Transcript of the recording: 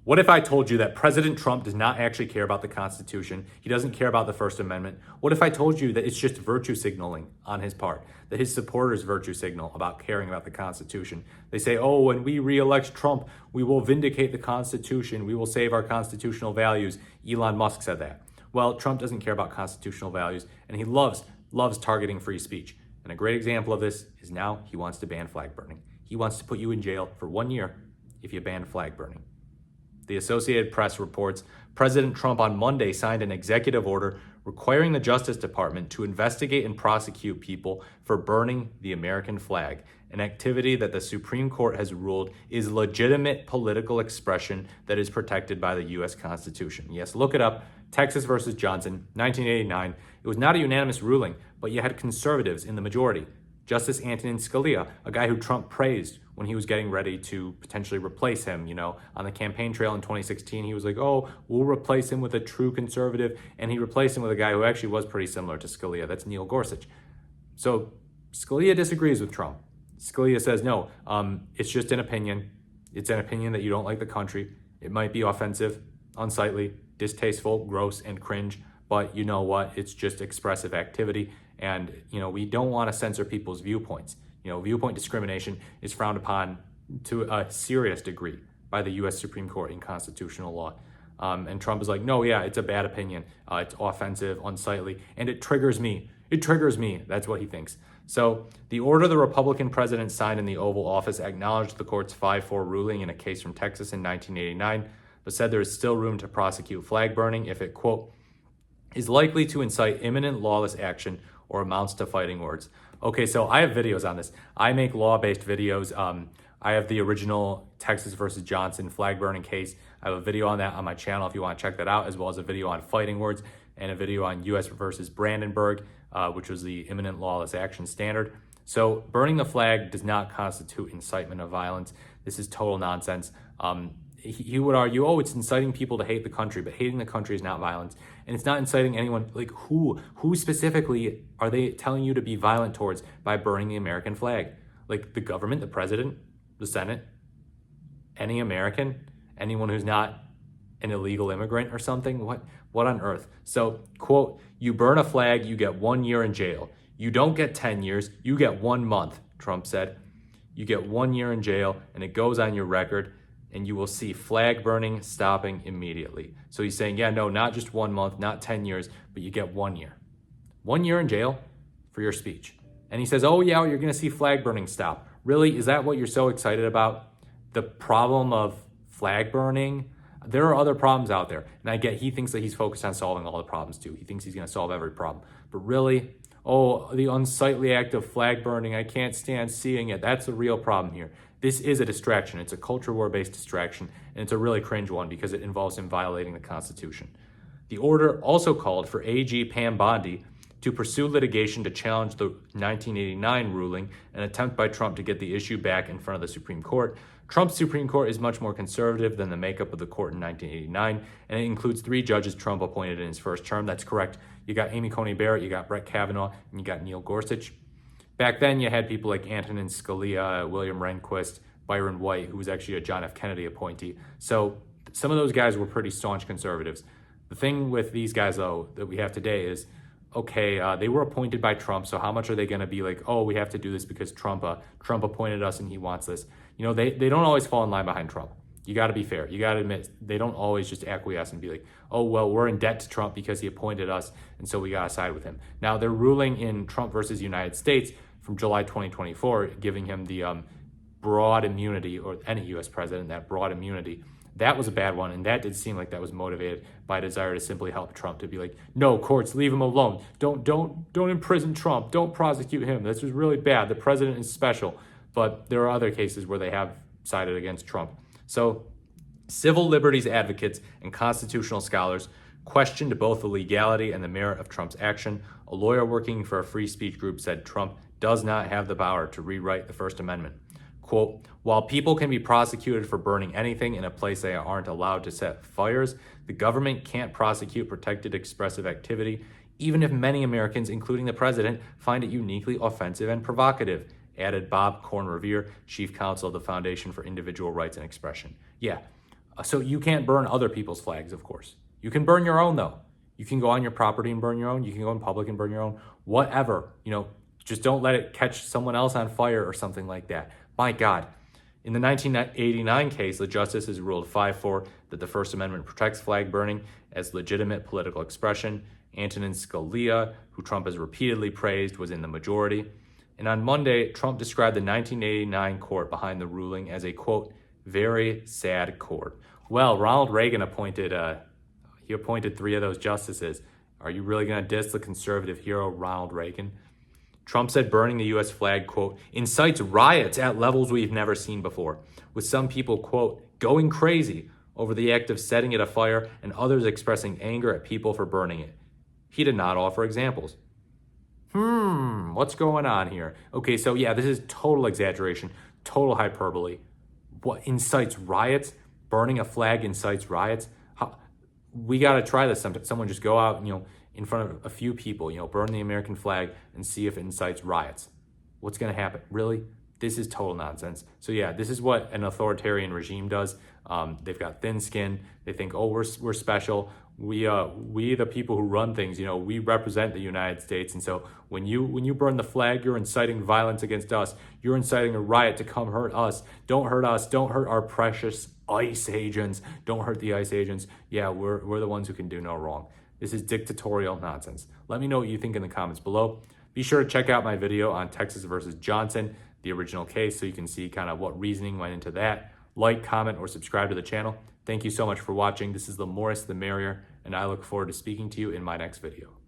What if I told you that President Trump does not actually care about the Constitution? He doesn't care about the First Amendment. What if I told you that it's just virtue signaling on his part, that his supporters virtue signal about caring about the Constitution? They say, oh, when we re-elect Trump, we will vindicate the Constitution. We will save our constitutional values. Elon Musk said that. Well, Trump doesn't care about constitutional values, and he loves targeting free speech. And a great example of this is now he wants to ban flag burning. He wants to put you in jail for 1 year if you ban flag burning. The Associated Press reports President Trump on Monday signed an executive order requiring the Justice Department to investigate and prosecute people for burning the American flag, an activity that the Supreme Court has ruled is legitimate political expression that is protected by the U.S. Constitution. Yes, look it up. Texas versus Johnson, 1989. It was not a unanimous ruling, but you had conservatives in the majority. Justice Antonin Scalia, a guy who Trump praised when he was getting ready to potentially replace him, on the campaign trail in 2016, he was like, oh, we'll replace him with a true conservative. And he replaced him with a guy who actually was pretty similar to Scalia. That's Neil Gorsuch. So Scalia disagrees with Trump. Scalia says, no, it's just an opinion. It's an opinion that you don't like the country. It might be offensive, unsightly, distasteful, gross, and cringe. But you know what? It's just expressive activity. And, we don't want to censor people's viewpoints. Viewpoint discrimination is frowned upon to a serious degree by the U.S. Supreme Court in constitutional law. And Trump is like, no, yeah, it's a bad opinion. It's offensive, unsightly, and it triggers me. It triggers me. That's what he thinks. So the order the Republican president signed in the Oval Office acknowledged the court's 5-4 ruling in a case from Texas in 1989, but said there is still room to prosecute flag burning if it, quote, is likely to incite imminent lawless action or amounts to fighting words. Okay, so I have videos on this. I make law-based videos. I have the original Texas versus Johnson flag burning case. I have a video on that on my channel if you want to check that out, as well as a video on fighting words and a video on U.S. versus Brandenburg, which was the imminent lawless action standard. So burning the flag does not constitute incitement of violence. This is total nonsense. He would argue, oh, it's inciting people to hate the country, but hating the country is not violence. And it's not inciting anyone, like who specifically are they telling you to be violent towards by burning the American flag? Like the government, the president, the Senate, any American, anyone who's not an illegal immigrant or something? What on earth? So, quote, you burn a flag, you get 1 year in jail. You don't get 10 years, you get 1 month, Trump said. You get 1 year in jail and it goes on your record, and you will see flag burning stopping immediately. So he's saying, yeah, no, not just 1 month, not 10 years, but you get 1 year. 1 year in jail for your speech. And he says, oh yeah, you're gonna see flag burning stop. Really, is that what you're so excited about? The problem of flag burning? There are other problems out there. And I get, he thinks that he's focused on solving all the problems too. He thinks he's gonna solve every problem. But really, oh, the unsightly act of flag burning, I can't stand seeing it. That's the real problem here. This is a distraction. It's a culture war-based distraction, and it's a really cringe one because it involves him violating the Constitution. The order also called for AG Pam Bondi to pursue litigation to challenge the 1989 ruling, an attempt by Trump to get the issue back in front of the Supreme Court. Trump's Supreme Court is much more conservative than the makeup of the court in 1989, and it includes 3 judges Trump appointed in his first term. That's correct. You got Amy Coney Barrett, you got Brett Kavanaugh, and you got Neil Gorsuch. Back then, you had people like Antonin Scalia, William Rehnquist, Byron White, who was actually a John F. Kennedy appointee. So some of those guys were pretty staunch conservatives. The thing with these guys, though, that we have today is, okay, they were appointed by Trump, so how much are they going to be like, oh, we have to do this because Trump appointed us and he wants this? They don't always fall in line behind Trump. You got to be fair. You got to admit, they don't always just acquiesce and be like, oh, well, we're in debt to Trump because he appointed us, and so we got to side with him. Now, they're ruling in Trump versus United States from July 2024, giving him the broad immunity, or any U.S. president, that broad immunity. That was a bad one, and that did seem like that was motivated by a desire to simply help Trump, to be like, no, courts, leave him alone. Don't imprison Trump. Don't prosecute him. This was really bad. The president is special. But there are other cases where they have sided against Trump. So civil liberties advocates and constitutional scholars questioned both the legality and the merit of Trump's action. A lawyer working for a free speech group said Trump does not have the power to rewrite the First Amendment. Quote, while people can be prosecuted for burning anything in a place they aren't allowed to set fires, the government can't prosecute protected expressive activity, even if many Americans, including the president, find it uniquely offensive and provocative, added Bob Korn Revere, chief counsel of the Foundation for Individual Rights and Expression. Yeah, So you can't burn other people's flags, of course. You can burn your own, though. You can go on your property and burn your own. You can go in public and burn your own. Whatever, just don't let it catch someone else on fire or something like that. My God. In the 1989 case, the justices ruled 5-4 that the First Amendment protects flag burning as legitimate political expression. Antonin Scalia, who Trump has repeatedly praised, was in the majority. And on Monday, Trump described the 1989 court behind the ruling as a, quote, very sad court. Well, Ronald Reagan appointed 3 of those justices. Are you really going to diss the conservative hero Ronald Reagan? Trump said burning the U.S. flag, quote, incites riots at levels we've never seen before, with some people, quote, going crazy over the act of setting it afire and others expressing anger at people for burning it. He did not offer examples. What's going on here? Okay, so yeah, this is total exaggeration, total hyperbole. What incites riots? Burning a flag incites riots? We got to try this sometime. Someone just go out, in front of a few people, burn the American flag and see if it incites riots. What's going to happen? Really? This is total nonsense. So yeah, this is what an authoritarian regime does. They've got thin skin. They think, oh, we're special. We the people who run things, we represent the United States. And so when you burn the flag, you're inciting violence against us. You're inciting a riot to come hurt us. Don't hurt us. Don't hurt our precious ICE agents. Don't hurt the ICE agents. Yeah, we're the ones who can do no wrong. This is dictatorial nonsense. Let me know what you think in the comments below. Be sure to check out my video on Texas versus Johnson, the original case, so you can see kind of what reasoning went into that. Like, comment, or subscribe to the channel. Thank you so much for watching. This is the more the merrier, and I look forward to speaking to you in my next video.